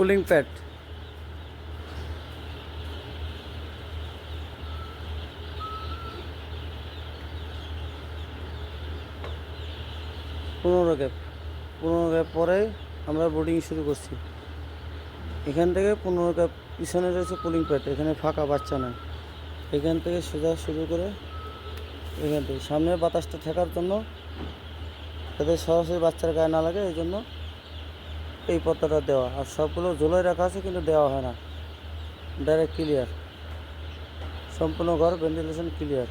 Cooling pad. 15 gap. 15 gap পরে আমরা boarding শুরু করছি। এখান থেকে 15 গ্যাপ পিছনে রয়েছে কুলিং প্যাড, এখানে ফাঁকা বাচ্চা নেই। এখান থেকে সোজা শুরু করে এখান থেকে সামনে বাতাসটা ঠেকার জন্য, যাতে সরাসরি বাচ্চার গায়ে না লাগে, এই জন্য এই পর্দাটা দেওয়া। আর সবগুলো ঝোলাই রাখা আছে, কিন্তু দেওয়া হয় না, ডাইরেক্ট ক্লিয়ার। সম্পূর্ণ ঘর ভেন্টিলেশন ক্লিয়ার।